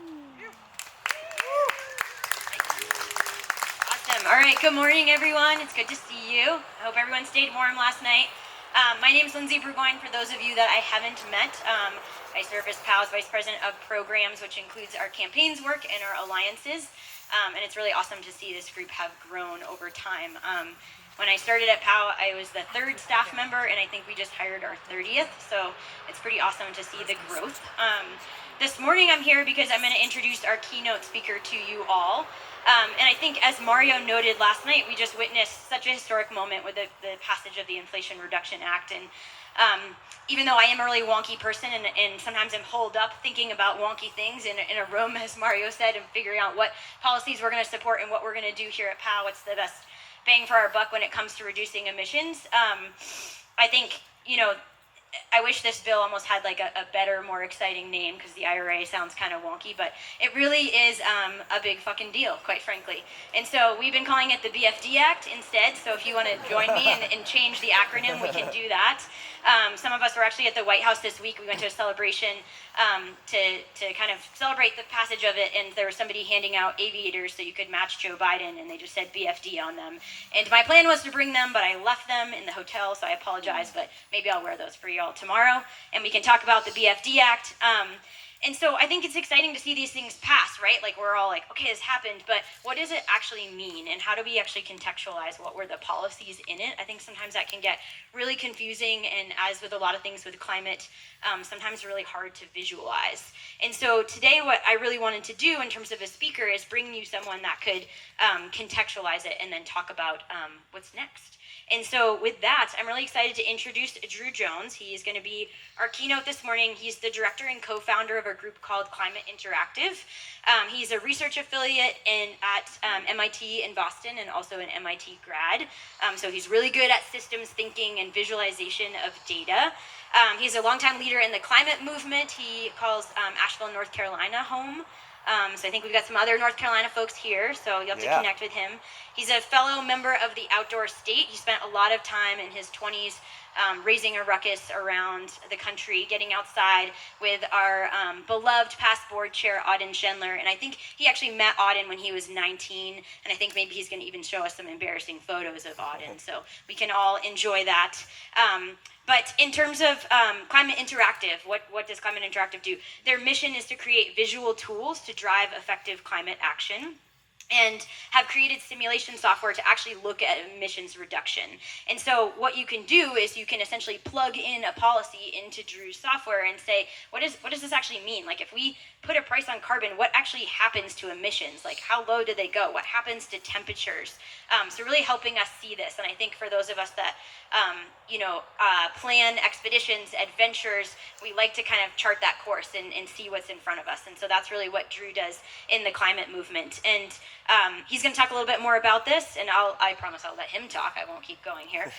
Awesome. All right, good morning, everyone. It's good to see you. I hope everyone stayed warm last night. My name is Lindsay Burgoyne, for those of you that I haven't met. I serve as POW's Vice President of Programs, which includes our campaigns work and our alliances. And it's really awesome to see this group have grown over time. When I started at POW, I was the 3rd staff member, and I think we just hired our 30th, so it's pretty awesome to see the growth. This morning I'm here because I'm going to introduce our keynote speaker to you all. And I think, as Mario noted last night, we just witnessed such a historic moment with the passage of the Inflation Reduction Act. And even though I am a really wonky person and sometimes I'm holed up thinking about wonky things in a room, as Mario said, and figuring out what policies we're going to support and what we're going to do here at POW, what's the best bang for our buck when it comes to reducing emissions. I think, I wish this bill almost had like a better, more exciting name, because the IRA sounds kind of wonky, but it really is a big fucking deal, quite frankly. And so we've been calling it the BFD Act instead, so if you want to join me and change the acronym, we can do that. Some of us were actually at the White House this week. We went to a celebration to kind of celebrate the passage of it, and there was somebody handing out aviators so you could match Joe Biden, and they just said BFD on them. And my plan was to bring them, but I left them in the hotel, so I apologize, but maybe I'll wear those for y'all tomorrow, and we can talk about the BFD Act. And so I think it's exciting to see these things pass, right? Like, we're all like, okay, this happened, but what does it actually mean? And how do we actually contextualize what were the policies in it? I think sometimes that can get really confusing, and as with a lot of things with climate, sometimes really hard to visualize. And so today what I really wanted to do in terms of a speaker is bring you someone that could contextualize it and then talk about what's next. And so with that, I'm really excited to introduce Drew Jones. He is going to be our keynote this morning. He's the director and co-founder of a group called Climate Interactive. He's a research affiliate at MIT in Boston, and also an MIT grad. So he's really good at systems thinking and visualization of data. He's a longtime leader in the climate movement. He calls Asheville, North Carolina home. So I think we've got some other North Carolina folks here, so you'll have to connect with him. He's a fellow member of the Outdoor State. He spent a lot of time in his 20s raising a ruckus around the country, getting outside with our beloved past board chair, Auden Schendler. And I think he actually met Auden when he was 19, and I think maybe he's going to even show us some embarrassing photos of Auden, so we can all enjoy that. But in terms of Climate Interactive, what does Climate Interactive do? Their mission is to create visual tools to drive effective climate action, and have created simulation software to actually look at emissions reduction. And so what you can do is you can essentially plug in a policy into Drew's software and say, what does this actually mean? Like, if we put a price on carbon, what actually happens to emissions? Like, how low do they go? What happens to temperatures? So really helping us see this. And I think for those of us that plan expeditions, adventures, we like to kind of chart that course and see what's in front of us. And so that's really what Drew does in the climate movement. And he's going to talk a little bit more about this, and I promise I'll let him talk. I won't keep going here.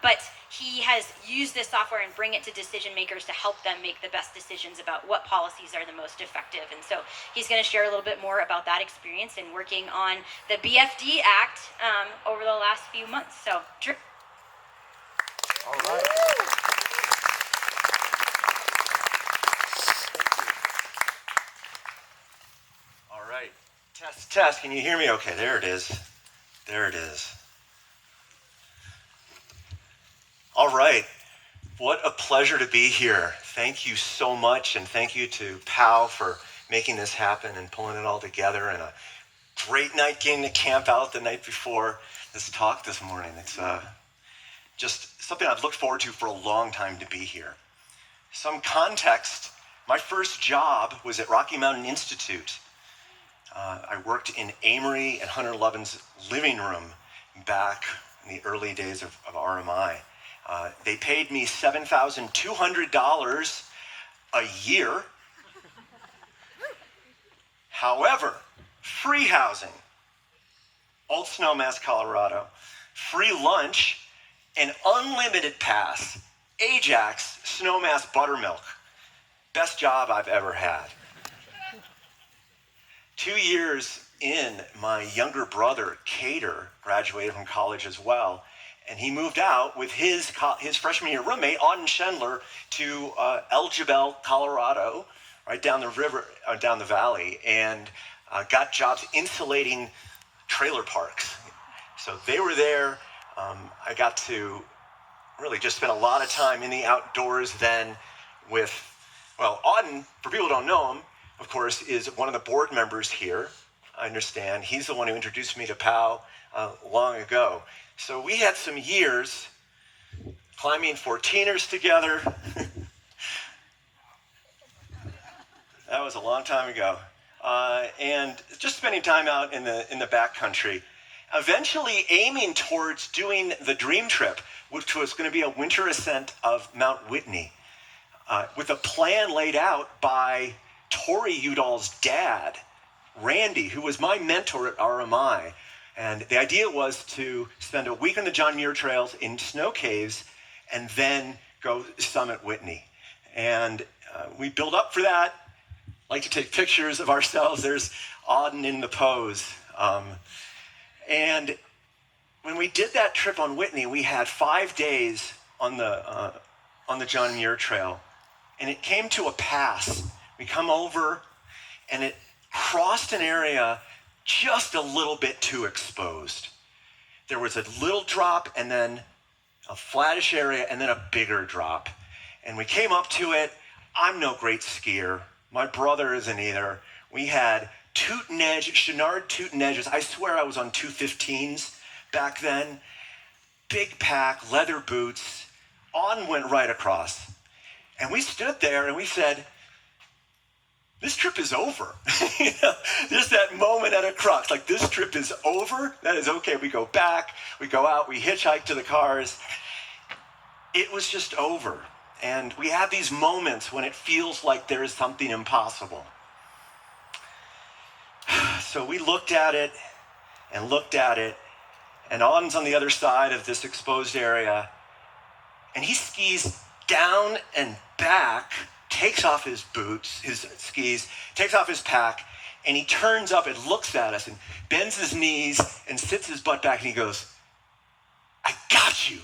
But he has used this software and bring it to decision makers to help them make the best decisions about what policies are the most effective. And so he's going to share a little bit more about that experience and working on the BFD Act over the last few months. So, Drew. All right. All right. Test. Can you hear me okay? There it is. There it is. All right. What a pleasure to be here. Thank you so much, and thank you to POW for making this happen and pulling it all together, and a great night getting to camp out the night before this talk this morning. It's just something I've looked forward to for a long time to be here. Some context, my first job was at Rocky Mountain Institute. I worked in Amory and Hunter Levin's living room back in the early days of RMI. They paid me $7,200 a year. However, free housing, Old Snowmass, Colorado, free lunch, an unlimited pass, Ajax Snowmass Buttermilk. Best job I've ever had. 2 years in, my younger brother, Cater, graduated from college as well, and he moved out with his freshman year roommate, Auden Schendler, to El Jebel, Colorado, right down the river, down the valley, and got jobs insulating trailer parks. So they were there. I got to really just spend a lot of time in the outdoors then with, well, Auden, for people who don't know him, of course, is one of the board members here. I understand. He's the one who introduced me to POW long ago. So we had some years climbing 14ers together. That was a long time ago. And just spending time out in the backcountry. Eventually aiming towards doing the dream trip, which was going to be a winter ascent of Mount Whitney, with a plan laid out by Tori Udall's dad, Randy, who was my mentor at RMI. And the idea was to spend a week on the John Muir trails in snow caves and then go summit Whitney. And we built up for that. Like to take pictures of ourselves. There's Auden in the pose. And when we did that trip on Whitney, we had 5 days on the John Muir Trail, and it came to a pass. We come over, and it crossed an area just a little bit too exposed. There was a little drop, and then a flattish area, and then a bigger drop. And we came up to it. I'm no great skier. My brother isn't either. We had Chenard Tootin edges. I swear I was on 215s back then. Big pack, leather boots. On went right across. And we stood there and we said, this trip is over. There's that moment at a crux, like this trip is over. That is okay. We go back, we go out, we hitchhike to the cars. It was just over. And we have these moments when it feels like there is something impossible. So we looked at it, and Auden's on the other side of this exposed area, and he skis down and back, takes off his boots, his skis, takes off his pack, and he turns up and looks at us and bends his knees and sits his butt back, and he goes, I got you.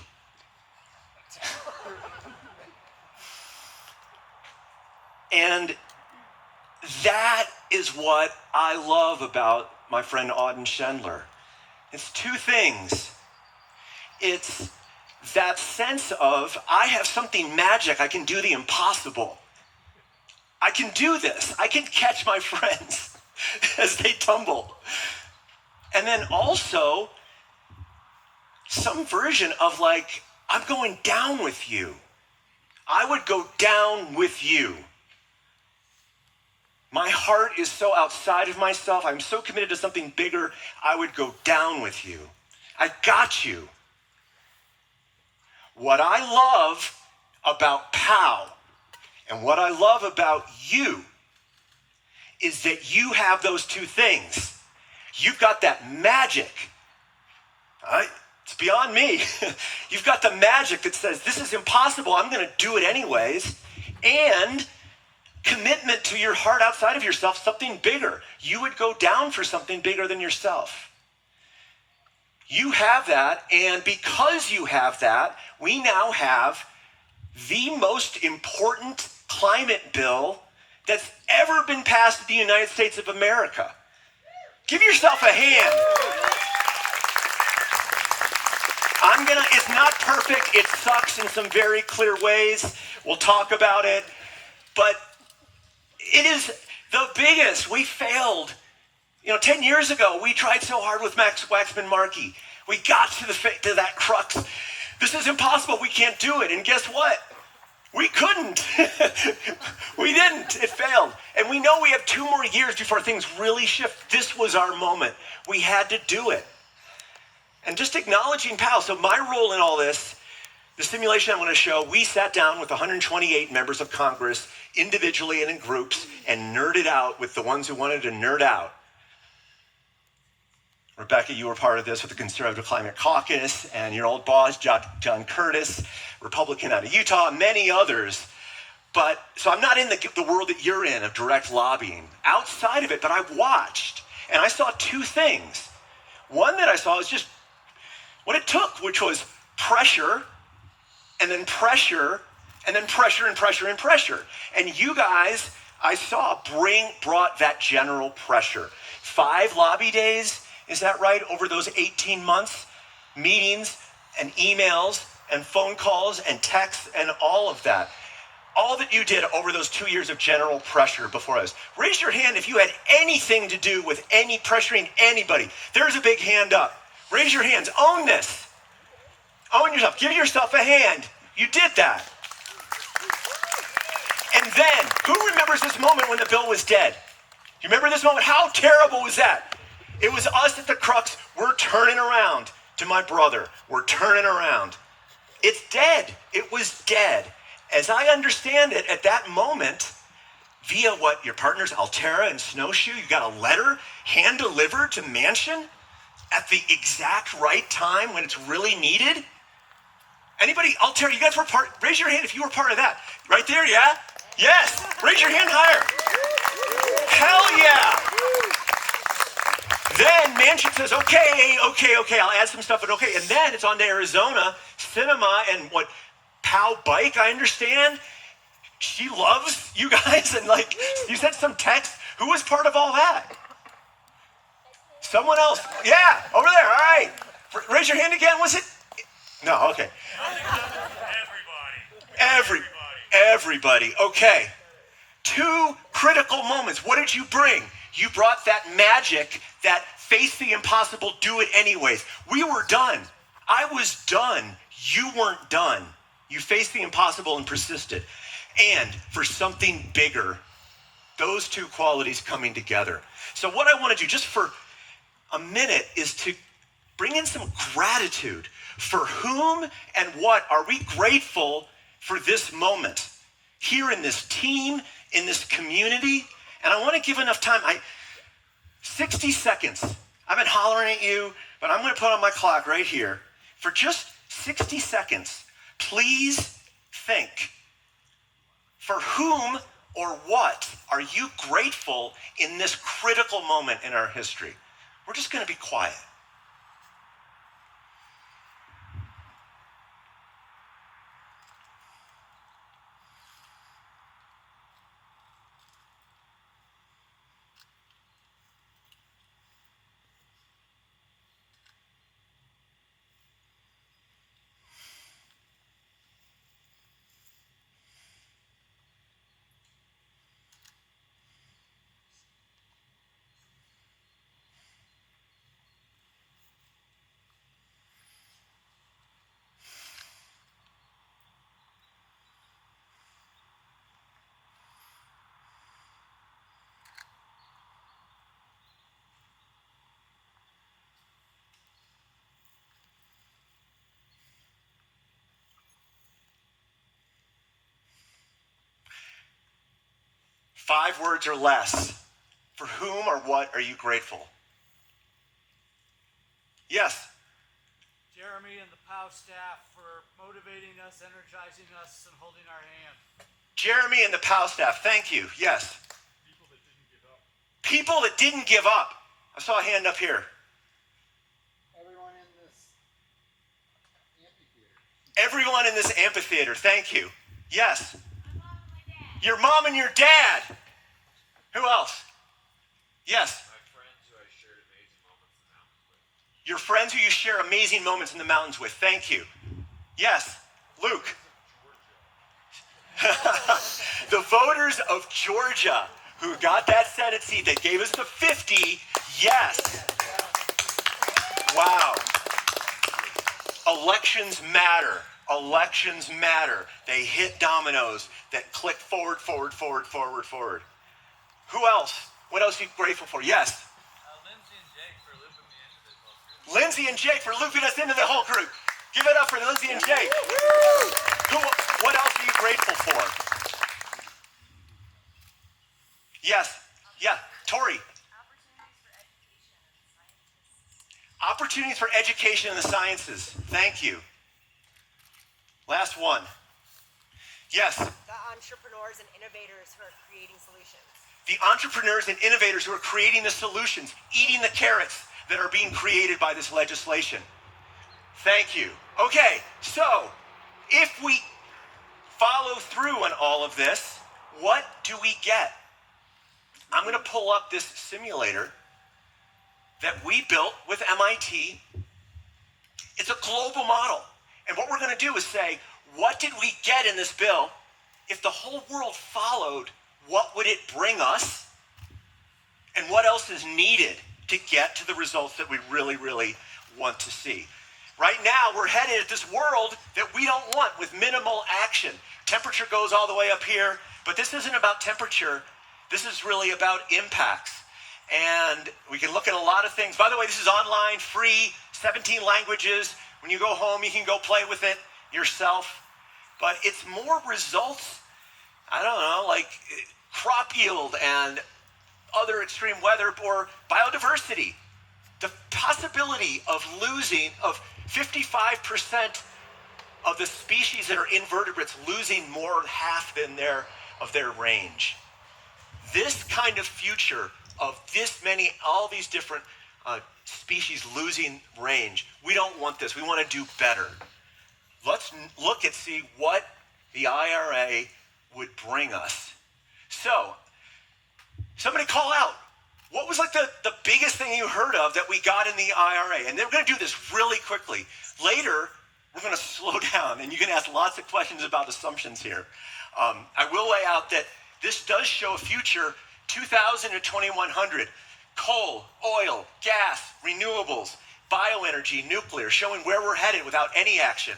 And that is what I love about my friend Auden Schendler. It's two things. It's that sense of, I have something magic. I can do the impossible. I can do this. I can catch my friends as they tumble. And then also some version of like, I'm going down with you. I would go down with you. My heart is so outside of myself. I'm so committed to something bigger. I would go down with you. I got you. What I love about POW and what I love about you is that you have those two things. You've got that magic. It's beyond me. You've got the magic that says, this is impossible. I'm going to do it anyways. And commitment to your heart outside of yourself, something bigger. You would go down for something bigger than yourself. You have that, and because you have that, we now have the most important climate bill that's ever been passed in the United States of America. Give yourself a hand. It's not perfect. It sucks in some very clear ways. We'll talk about it. But it is the biggest. We failed. 10 years ago, we tried so hard with Max Waxman-Markey. We got to that crux. This is impossible. We can't do it. And guess what? We couldn't. We didn't. It failed. And we know we have 2 more years before things really shift. This was our moment. We had to do it. And just acknowledging POW. So my role in all this, the simulation I'm going to show, we sat down with 128 members of Congress, individually and in groups, and nerded out with the ones who wanted to nerd out. Rebecca, you were part of this with the Conservative Climate Caucus, and your old boss, John Curtis, Republican out of Utah, many others. But so I'm not in the world that you're in of direct lobbying. Outside of it, but I watched, and I saw 2 things. One that I saw is just what it took, which was pressure, and then pressure, and then pressure and pressure and pressure. And you guys I saw brought that general pressure. 5 lobby days, is that right, over those 18 months? Meetings and emails and phone calls and texts and all of that. All that you did over those 2 years of general pressure before us. Raise your hand if you had anything to do with any pressuring anybody. There's a big hand up. Raise your hands. Own this. Own yourself. Give yourself a hand. You did that. And then, who remembers this moment when the bill was dead? You remember this moment? How terrible was that? It was us at the crux. We're turning around to my brother. We're turning around. It's dead. It was dead. As I understand it, at that moment, via what, your partners, Altera and Snowshoe, you got a letter hand-delivered to Mansion at the exact right time when it's really needed? Anybody, Altera, you guys were raise your hand if you were part of that. Right there, yeah? Yes, raise your hand higher. Hell yeah. Then Mansion says, okay, I'll add some stuff, but okay. And then it's on to Arizona, Cinema, and what, POW Bike, I understand. She loves you guys, and like, you sent some text. Who was part of all that? Someone else. Yeah, over there, all right. Raise your hand again, was it? No, okay. Everybody. Okay. 2 critical moments. What did you bring? You brought that magic, that face the impossible, do it anyways. We were done. I was done. You weren't done. You faced the impossible and persisted. And for something bigger, those 2 qualities coming together. So what I want to do just for a minute is to bring in some gratitude. For whom and what are we grateful for this moment here in this team, in this community? And I want to give enough time. 60 seconds. I've been hollering at you, but I'm going to put on my clock right here. For just 60 seconds, please think. For whom or what are you grateful in this critical moment in our history? We're just going to be quiet. Five words or less. For whom or what are you grateful? Yes. Jeremy and the POW staff for motivating us, energizing us, and holding our hand. Jeremy and the POW staff, thank you. Yes. People that didn't give up. People that didn't give up. I saw a hand up here. Everyone in this amphitheater. Everyone in this amphitheater, thank you. Yes. Your mom and your dad. Who else? Yes. My friends who I shared amazing moments in the mountains with. Your friends who you share amazing moments in the mountains with. Thank you. Yes. Luke. The voters of Georgia who got that Senate seat that gave us the 50. Yes. Wow. Elections matter. Elections matter. They hit dominoes that click forward. Who else? What else are you grateful for? Yes. Lindsay and Jake for looping me into this whole group. Lindsay and Jake for looping us into the whole group. Give it up for Lindsay and Jake. What else are you grateful for? Yes. Yeah. Tori. Opportunities for education and the sciences. Thank you. Last one. Yes. The entrepreneurs and innovators who are creating solutions. The entrepreneurs and innovators who are creating the solutions, eating the carrots that are being created by this legislation. Thank you. Okay, so if we follow through on all of this, what do we get? I'm going to pull up this simulator that we built with MIT. It's a global model. And what we're going to do is say, what did we get in this bill? If the whole world followed, what would it bring us? And what else is needed to get to the results that we really, really want to see? Right now, we're headed at this world that we don't want with minimal action. Temperature goes all the way up here, but this isn't about temperature. This is really about impacts. And we can look at a lot of things. By the way, this is online, free, 17 languages. When you go home, you can go play with it yourself. But it's more results, I don't know, like crop yield and other extreme weather or biodiversity. The possibility of losing of 55% of the species that are invertebrates losing more than half of their range. This kind of future of this many, all these different species losing range, we don't want this. We want to do better. Let's look and see what the IRA would bring us. So, somebody call out. What was like the biggest thing you heard of that we got in the IRA? And then we're going to do this really quickly. Later, we're going to slow down, and you can ask lots of questions about assumptions here. I will lay out that this does show a future 2000 to 2100. Coal, oil, gas, renewables, bioenergy, nuclear, showing where we're headed without any action.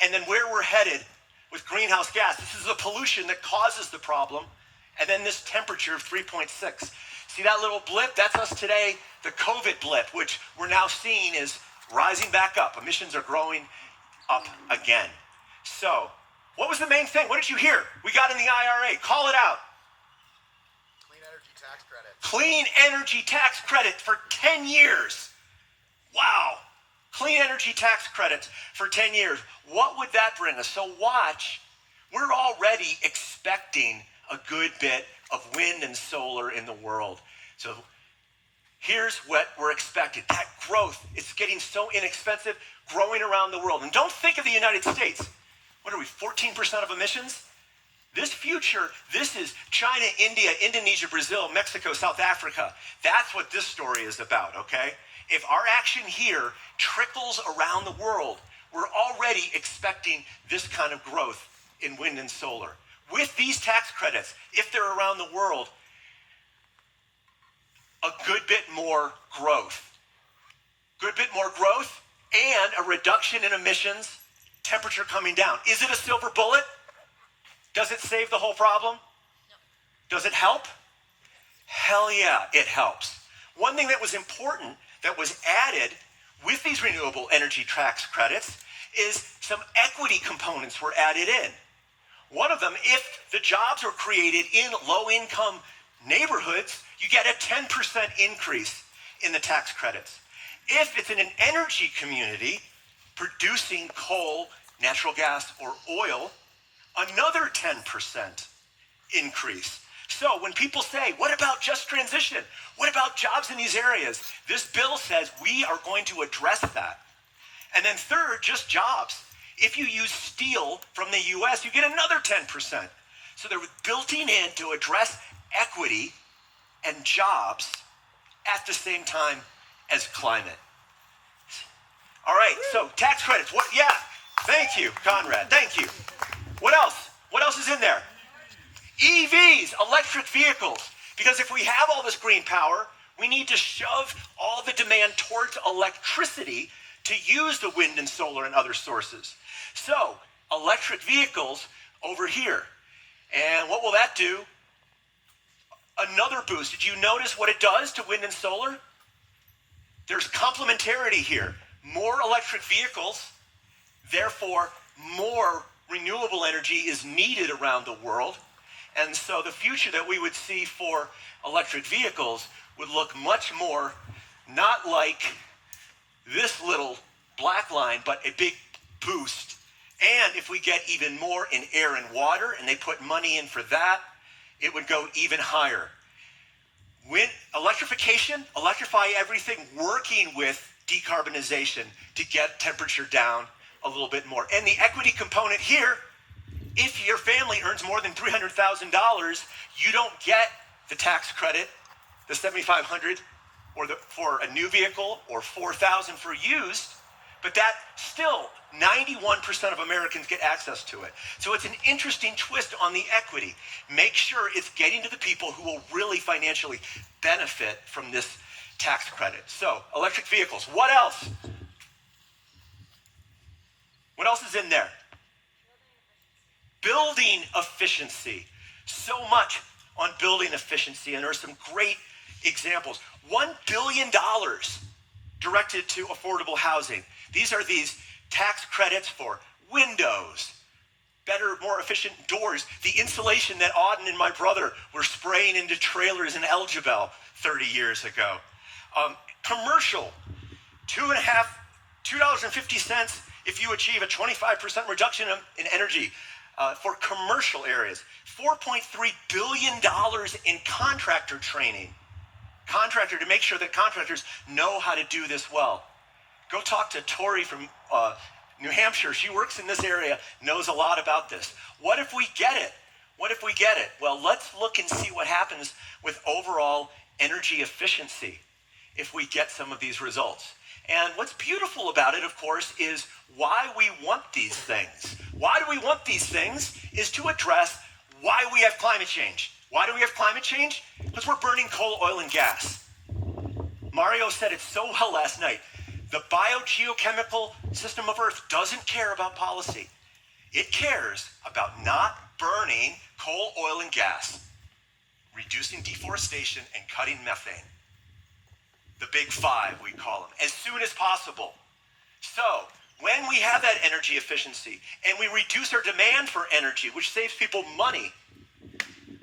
And then where we're headed with greenhouse gas. This is the pollution that causes the problem. And then this temperature of 3.6. See that little blip? That's us today, the COVID blip, which we're now seeing is rising back up. Emissions are growing up again. So, what was the main thing? What did you hear? We got in the IRA. Call it out. Clean energy tax credit. Clean energy tax credit for 10 years. Wow. Clean energy tax credits for 10 years. What would that bring us? So watch, we're already expecting a good bit of wind and solar in the world. So here's what we're expecting. That growth, it's getting so inexpensive, growing around the world. And don't think of the United States. What are we, 14% of emissions? This future, this is China, India, Indonesia, Brazil, Mexico, South Africa. That's what this story is about, okay? If our action here trickles around the world, we're already expecting this kind of growth in wind and solar. With these tax credits, if they're around the world, a good bit more growth. Good bit more growth and a reduction in emissions, temperature coming down. Is it a silver bullet? Does it save the whole problem? No. Does it help? Hell yeah, it helps. One thing that was important that was added with these renewable energy tax credits is some equity components were added in. One of them, if the jobs were created in low-income neighborhoods, you get a 10% increase in the tax credits. If it's in an energy community producing coal, natural gas, or oil, another 10% increase. So when people say, what about just transition? What about jobs in these areas? This bill says we are going to address that. And then third, just jobs. If you use steel from the US, you get another 10%. So they're built in to address equity and jobs at the same time as climate. All right, so tax credits. What? Yeah, thank you, Conrad. Thank you. What else? What else is in there? EVs, electric vehicles. Because if we have all this green power, we need to shove all the demand towards electricity to use the wind and solar and other sources. So, electric vehicles over here. And what will that do? Another boost. Did you notice what it does to wind and solar? There's complementarity here. More electric vehicles, therefore more renewable energy is needed around the world. And so the future that we would see for electric vehicles would look much more not like this little black line, but a big boost. And if we get even more in air and water, and they put money in for that, it would go even higher. When electrification, electrify everything, working with decarbonization to get temperature down a little bit more. And the equity component here, if your family earns more than $300,000, you don't get the tax credit, the $7,500 for a new vehicle or $4,000 for used, but that still 91% of Americans get access to it. So it's an interesting twist on the equity. Make sure it's getting to the people who will really financially benefit from this tax credit. So electric vehicles, what else? What else is in there? Building efficiency. So much on building efficiency, and there are some great examples. $1 billion directed to affordable housing. These are these tax credits for windows, better, more efficient doors, the insulation that Auden and my brother were spraying into trailers in Elgibel 30 years ago. Commercial, $2.50 if you achieve a 25% reduction in energy for commercial areas. $4.3 billion in contractor training. Contractor to make sure that contractors know how to do this well. Go talk to Tori from New Hampshire. She works in this area, knows a lot about this. What if we get it? What if we get it? Well, let's look and see what happens with overall energy efficiency if we get some of these results. And what's beautiful about it, of course, is why we want these things. Why do we want these things is to address why we have climate change. Why do we have climate change? Because we're burning coal, oil, and gas. Mario said it so well last night. The biogeochemical system of Earth doesn't care about policy. It cares about not burning coal, oil, and gas, reducing deforestation, and cutting methane. The big five, we call them, as soon as possible. So when we have that energy efficiency and we reduce our demand for energy, which saves people money,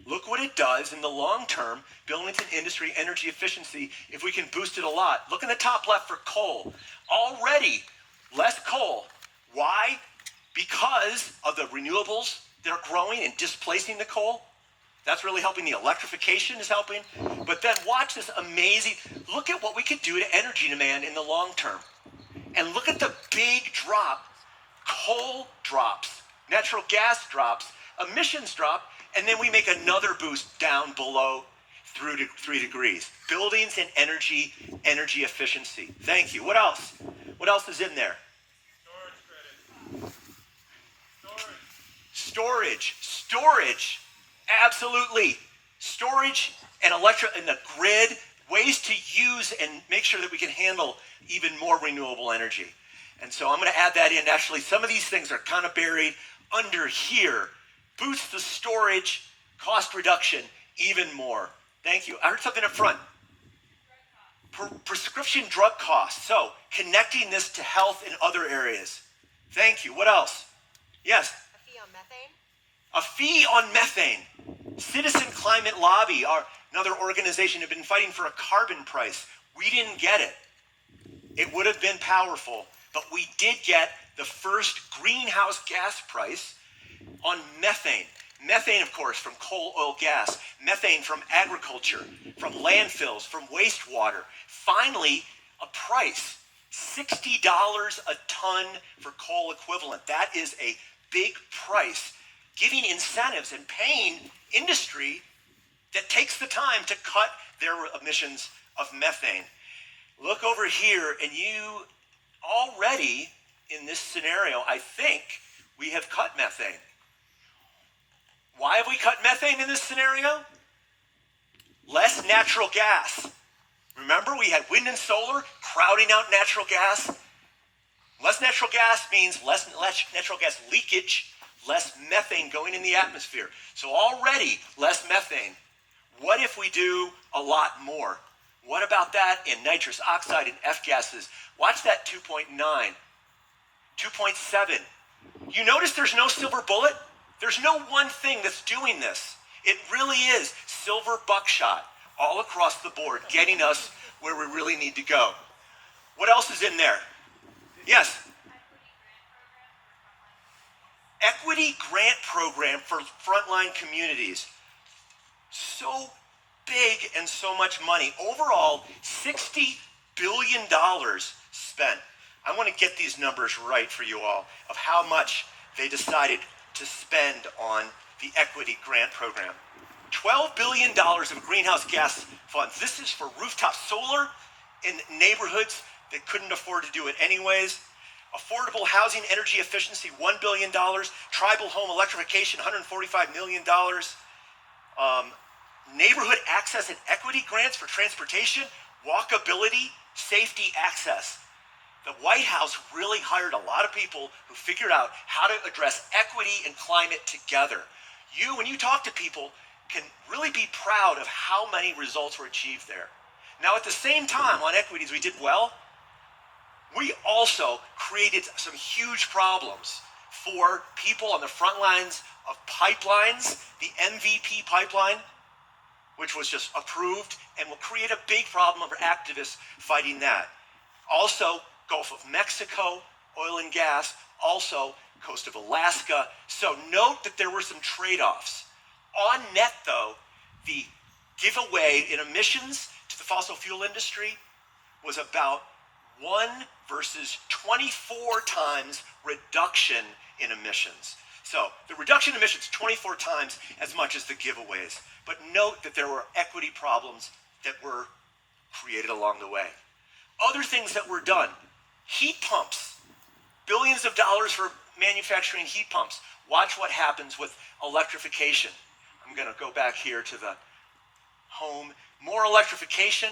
look what it does in the long term, Billington industry energy efficiency, if we can boost it a lot. Look in the top left for coal. Already less coal. Why? Because of the renewables that are growing and displacing the coal. That's really helping. The electrification is helping. But then watch this amazing, look at what we could do to energy demand in the long term. And look at the big drop. Coal drops, natural gas drops, emissions drop, and then we make another boost down below through to 3 degrees. Buildings and energy efficiency. Thank you. What else? What else is in there? Storage credit. Storage. Absolutely. Storage and the grid, ways to use and make sure that we can handle even more renewable energy. And so I'm going to add that in. Actually, some of these things are kind of buried under here. Boost the storage, cost reduction even more. Thank you. I heard something up front. Prescription drug costs. So connecting this to health in other areas. Thank you. What else? Yes? A fee on methane? A fee on methane. Citizen Climate Lobby, another organization, have been fighting for a carbon price. We didn't get it. It would have been powerful, but we did get the first greenhouse gas price on methane. Methane, of course, from coal, oil, gas. Methane from agriculture, from landfills, from wastewater. Finally, a price. $60 a ton for coal equivalent. That is a big price. Giving incentives and paying industry that takes the time to cut their emissions of methane. Look over here, and you already, in this scenario, I think we have cut methane. Why have we cut methane in this scenario? Less natural gas. Remember, we had wind and solar crowding out natural gas. Less natural gas means less natural gas leakage, less methane going in the atmosphere. So already less methane. What if we do a lot more? What about that in nitrous oxide and F gases? Watch that 2.9, 2.7. You notice there's no silver bullet? There's no one thing that's doing this. It really is silver buckshot all across the board, getting us where we really need to go. What else is in there? Yes? Equity grant program for frontline communities. So big and so much money. Overall, $60 billion spent. I want to get these numbers right for you all of how much they decided to spend on the equity grant program. $12 billion of greenhouse gas funds. This is for rooftop solar in neighborhoods that couldn't afford to do it anyways. Affordable housing energy efficiency, $1 billion. Tribal home electrification, $145 million. Neighborhood access and equity grants for transportation, walkability, safety, access. The White House really hired a lot of people who figured out how to address equity and climate together. You, when you talk to people, can really be proud of how many results were achieved there. Now, at the same time, on equities, we did well. We also created some huge problems for people on the front lines of pipelines. The MVP pipeline, which was just approved, and will create a big problem for activists fighting that. Also, Gulf of Mexico, oil and gas, also coast of Alaska. So note that there were some trade-offs. On net, though, the giveaway in emissions to the fossil fuel industry was about 1 versus 24 times reduction in emissions. So the reduction in emissions 24 times as much as the giveaways. But note that there were equity problems that were created along the way. Other things that were done, heat pumps, billions of dollars for manufacturing heat pumps. Watch what happens with electrification. I'm going to go back here to the home. More electrification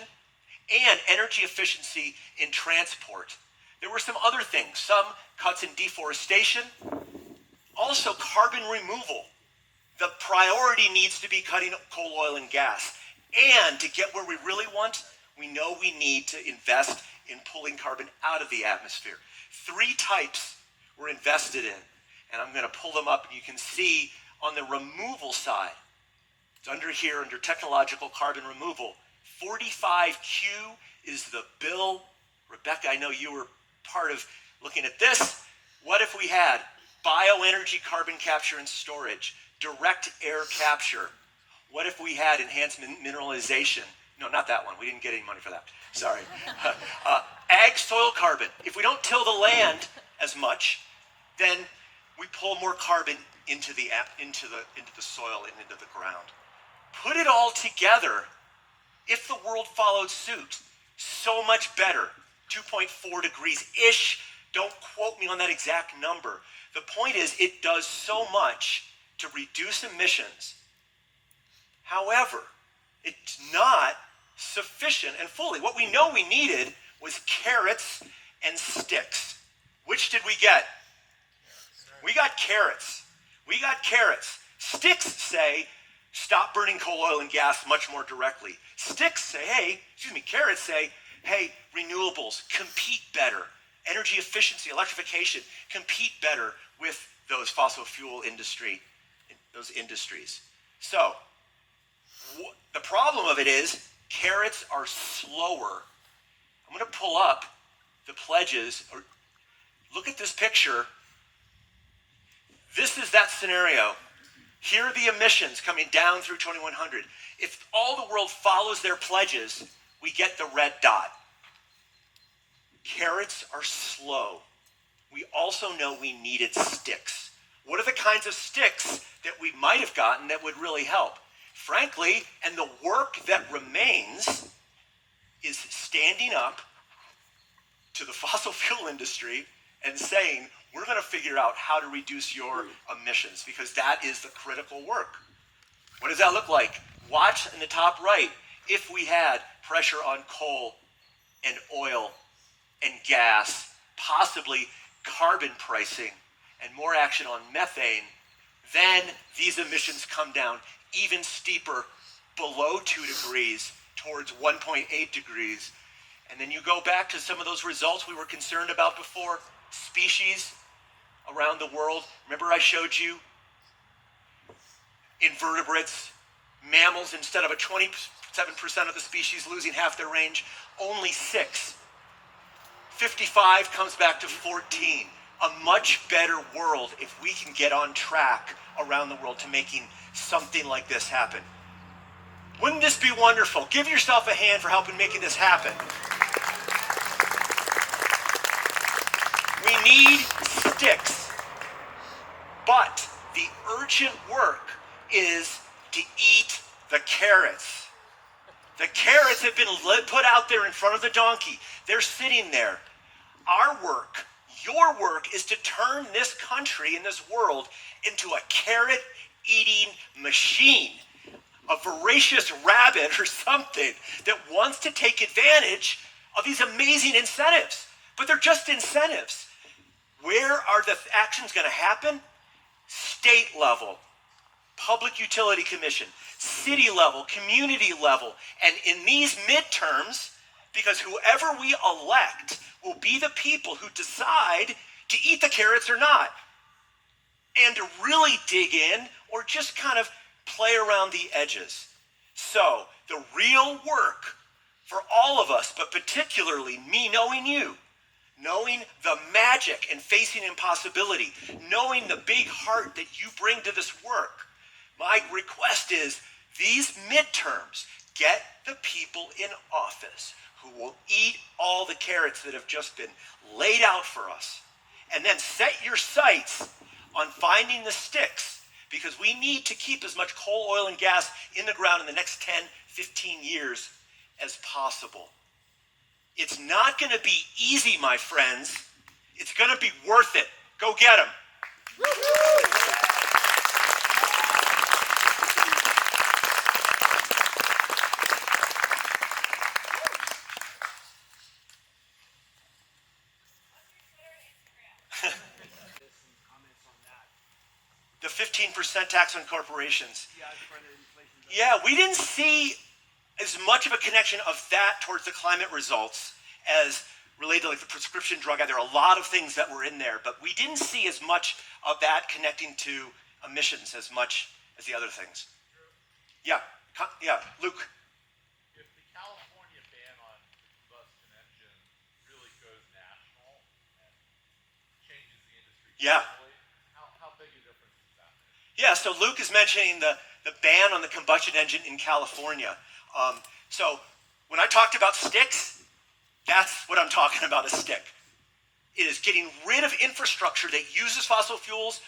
and energy efficiency in transport. There were some other things, some cuts in deforestation, also carbon removal. The priority needs to be cutting coal, oil, and gas. And to get where we really want, we know we need to invest in pulling carbon out of the atmosphere. 3 types were invested in, and I'm going to pull them up, and you can see on the removal side, it's under here, under technological carbon removal, 45Q is the bill. Rebecca, I know you were part of looking at this. What if we had bioenergy carbon capture and storage, direct air capture? What if we had enhanced mineralization? No, not that one. We didn't get any money for that. Sorry. Ag soil carbon. If we don't till the land as much, then we pull more carbon into the soil and into the ground. Put it all together. If the world followed suit, so much better. 2.4 degrees-ish. Don't quote me on that exact number. The point is, it does so much to reduce emissions. However, it's not sufficient and fully. What we know we needed was carrots and sticks. Which did we get? We got carrots. We got carrots. Sticks say, stop burning coal, oil, and gas much more directly. Sticks say, carrots say, hey, renewables, compete better. Energy efficiency, electrification, compete better with those fossil fuel industries. So, the problem of it is, carrots are slower. I'm going to pull up the pledges. Look at this picture. This is that scenario. Here are the emissions coming down through 2100. If all the world follows their pledges, we get the red dot. Carrots are slow. We also know we needed sticks. What are the kinds of sticks that we might have gotten that would really help? Frankly, and the work that remains is standing up to the fossil fuel industry and saying, we're going to figure out how to reduce your emissions, because that is the critical work. What does that look like? Watch in the top right. If we had pressure on coal and oil and gas, possibly carbon pricing, and more action on methane, then these emissions come down even steeper, below 2 degrees towards 1.8 degrees. And then you go back to some of those results we were concerned about before. Species around the world. Remember I showed you invertebrates, mammals, instead of a 27% of the species losing half their range, only 6. 55 comes back to 14. A much better world if we can get on track around the world to making something like this happen. Wouldn't this be wonderful? Give yourself a hand for helping making this happen. We need sticks, but the urgent work is to eat The carrots. The carrots have been put out there in front of the donkey. They're sitting there. Our work, your work, is to turn this country and this world into a carrot-eating machine, a voracious rabbit or something that wants to take advantage of these amazing incentives. But they're just incentives. Where are the actions going to happen? State level, Public Utility Commission, city level, community level, and in these midterms, because whoever we elect will be the people who decide to eat the carrots or not, and to really dig in or just kind of play around the edges. So the real work for all of us, but particularly me knowing you, knowing the magic and facing impossibility, knowing the big heart that you bring to this work, my request is these midterms, get the people in office who will eat all the carrots that have just been laid out for us. And then set your sights on finding the sticks, because we need to keep as much coal, oil, and gas in the ground in the next 10, 15 years as possible. It's not going to be easy, my friends. It's going to be worth it. Go get them. Comments on that. The 15% tax on corporations. Yeah, for the inflation. Yeah, we didn't see as much of a connection of that towards the climate results as related to like the prescription drug. There are a lot of things that were in there, but we didn't see as much of that connecting to emissions as much as the other things. Yeah, Luke. If the California ban on the combustion engine really goes national and changes the industry Yeah. globally, how big a difference does that make? Yeah, so Luke is mentioning the ban on the combustion engine in California. So when I talked about sticks, that's what I'm talking about, a stick. It is getting rid of infrastructure that uses fossil fuels,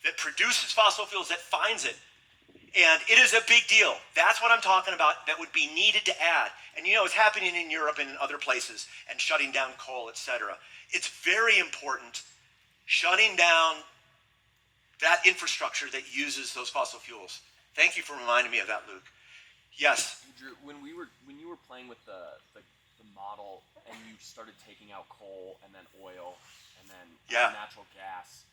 that produces fossil fuels, that finds it. And it is a big deal. That's what I'm talking about that would be needed to add. And you know, it's happening in Europe and in other places, and shutting down coal, etc. It's very important shutting down that infrastructure that uses those fossil fuels. Thank you for reminding me of that, Luke. Yes. Drew, when you were playing with the model and you started taking out coal and then oil and then natural gas,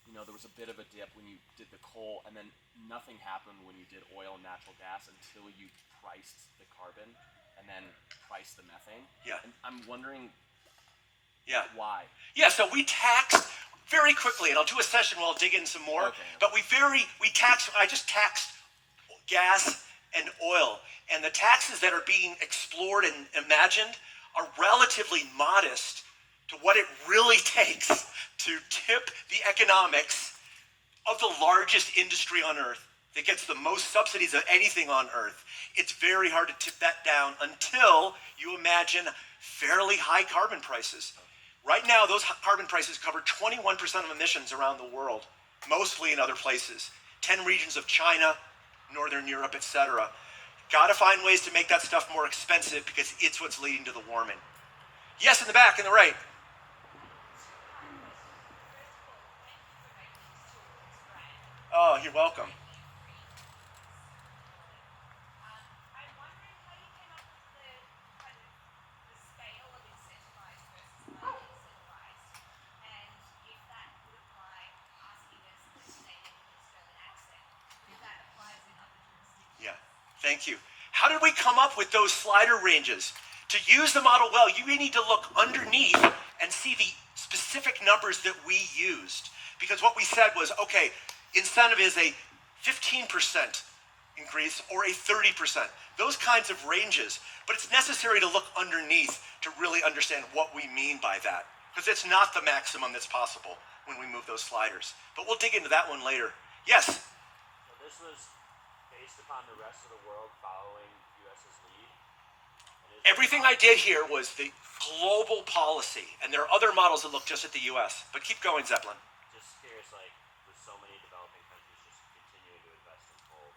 you know, there was a bit of a dip when you did the coal, and then nothing happened when you did oil and natural gas until you priced the carbon and then priced the methane. Yeah. And I'm wondering why. Yeah, so we taxed very quickly, and I'll do a session where I'll dig in some more. Okay. But I just taxed gas and oil, and the taxes that are being explored and imagined are relatively modest to what it really takes to tip the economics of the largest industry on earth that gets the most subsidies of anything on earth. It's very hard to tip that down until you imagine fairly high carbon prices. Right now, those carbon prices cover 21% of emissions around the world, mostly in other places. 10 regions of China, Northern Europe, etc. Got to find ways to make that stuff more expensive because it's what's leading to the warming. Yes, in the back, in the right. Oh, you're welcome. I'm wondering how you came up with the kind of the scale of incentivized versus non-incentivized, and if that would apply asking us to stay in an Australian accent, if that applies in other jurisdictions. Yeah, thank you. How did we come up with those slider ranges? To use the model well, you need to look underneath and see the specific numbers that we used. Because what we said was, okay, incentive is a 15% increase or a 30%. Those kinds of ranges. But it's necessary to look underneath to really understand what we mean by that. Because it's not the maximum that's possible when we move those sliders. But we'll dig into that one later. Yes? So this was based upon the rest of the world following US's lead? Everything I did here was the global policy. And there are other models that look just at the US. But keep going, Zeppelin. Just curious, like, with so many developing countries just continuing to invest in coal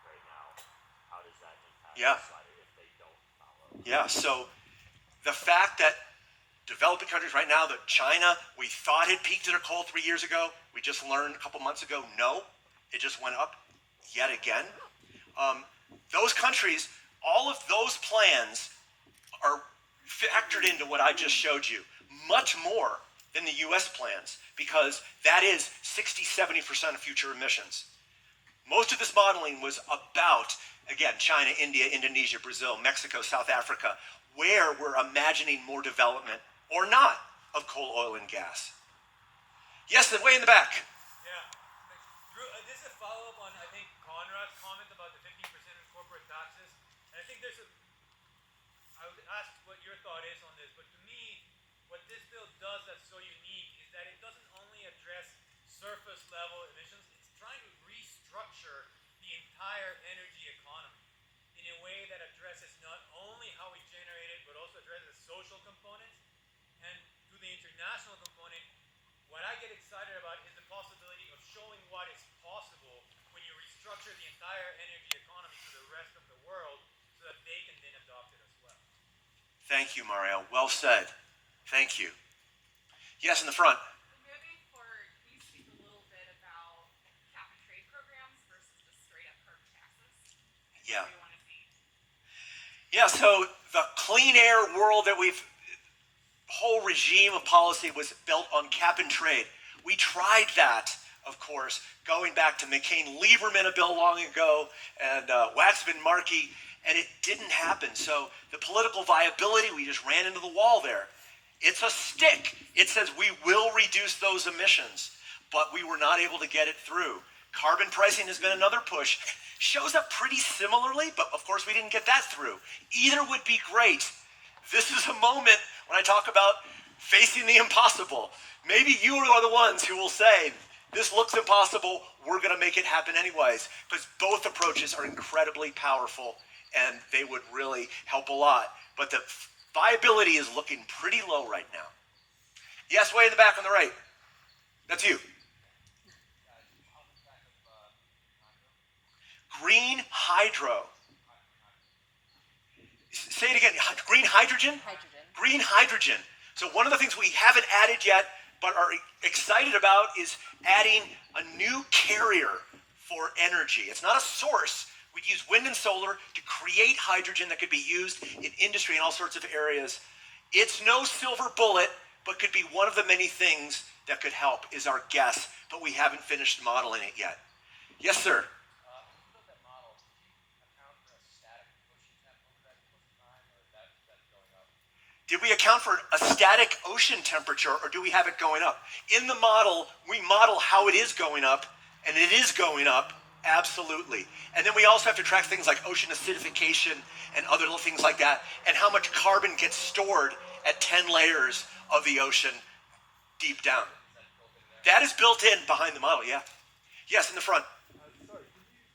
right now, how does Yeah. decided if they don't follow. Yeah, so the fact that developing countries right now, that China, we thought had peaked at their coal 3 years ago. We just learned a couple months ago, no, it just went up yet again. Those countries, all of those plans are factored into what I just showed you, much more than the US plans, because that is 60-70% of future emissions. Most of this modeling was about, again, China, India, Indonesia, Brazil, Mexico, South Africa, where we're imagining more development or not of coal, oil, and gas. Yes, the way in the back. Yeah. Drew, this is a follow-up on, I think, Conrad's comment about the 15% in corporate taxes. And I think I would ask what your thought is on this, but to me, what this bill does that's so unique is that it doesn't only address surface level emissions, it's trying to restructure the entire energy economy in a way that addresses not only how we generate it, but also addresses the social components. And to the international component, what I get excited about is the possibility of showing what is possible when you restructure the entire energy economy to the rest of the world so that they can then adopt it as well. Thank you, Mario. Well said. Thank you. Yes, in the front. Moving forward, can you speak a little bit about cap and trade programs versus just straight up carbon taxes? Yeah. What do you want to see? Yeah, so the clean air world that whole regime of policy was built on cap and trade. We tried that, of course, going back to McCain-Lieberman, a bill long ago, and Waxman-Markey, and it didn't happen. So the political viability, we just ran into the wall there. It's a stick. It says we will reduce those emissions, but we were not able to get it through. Carbon pricing has been another push. Shows up pretty similarly, but of course we didn't get that through. Either would be great. This is a moment when I talk about facing the impossible. Maybe you are the ones who will say, this looks impossible, we're going to make it happen anyways. Because both approaches are incredibly powerful and they would really help a lot. But the viability is looking pretty low right now. Yes, way in the back on the right. That's you. Green hydro. Say it again. Green hydrogen? Hydrogen. Green hydrogen. So one of the things we haven't added yet but are excited about is adding a new carrier for energy. It's not a source. We'd use wind and solar to create hydrogen that could be used in industry in all sorts of areas. It's no silver bullet, but could be one of the many things that could help, is our guess, but we haven't finished modeling it yet. Yes, sir. Did we account for a static ocean temperature, or do we have it going up? In the model, we model how it is going up, and it is going up, absolutely. And then we also have to track things like ocean acidification and other little things like that, and how much carbon gets stored at 10 layers of the ocean deep down. That is built in behind the model, yeah. Yes, in the front. Sorry, can you,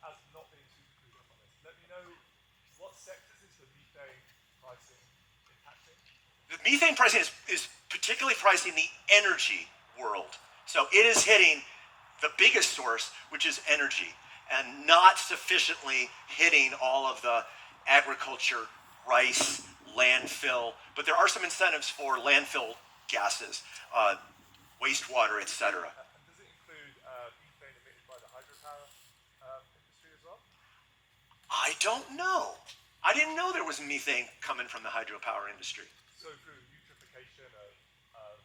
as not being super clued up on this, let me know what sectors is the methane pricing impacting? The methane pricing is particularly pricing the energy world. So it is hitting the biggest source, which is energy, and not sufficiently hitting all of the agriculture, rice, landfill. But there are some incentives for landfill gases, wastewater, etc. And does it include methane emitted by the hydropower industry as well? I don't know. I didn't know there was methane coming from the hydropower industry. So through eutrophication of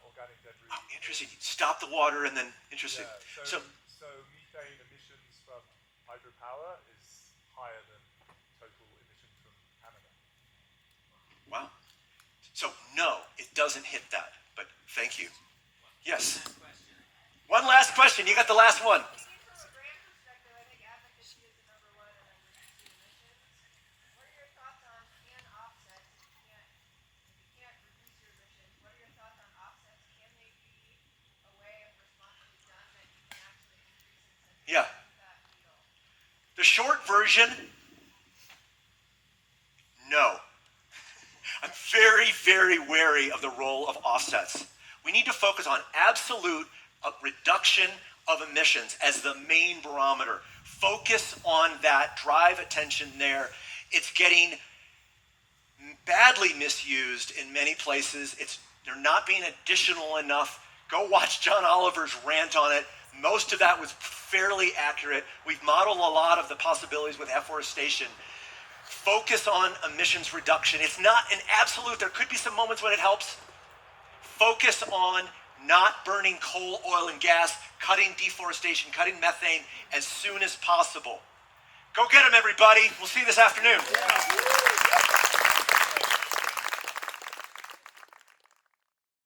organic debris. Oh, interesting. You stop the water and then, interesting. Yeah, So so methane emissions from hydropower is higher than total emissions from Canada. wow. So no, it doesn't hit that, but thank you. Yes. One last question. You got the last one. From a brand perspective, I think advocacy is the number one and then reducing emissions. What are your thoughts on offsets? If you can't reduce your emissions, what are your thoughts on offsets? Can they be a way of responsibly done that you can actually increase incentives Yeah. to move that needle? The short version, no. I'm very, very wary of the role of offsets. We need to focus on absolute reduction of emissions as the main barometer. Focus on that. Drive attention there. It's getting badly misused in many places. They're not being additional enough. Go watch John Oliver's rant on it. Most of that was fairly accurate. We've modeled a lot of the possibilities with afforestation. Focus on emissions reduction. It's not an absolute. There could be some moments when it helps. Focus on not burning coal, oil, and gas, cutting deforestation, cutting methane as soon as possible. Go get them, everybody. We'll see you this afternoon.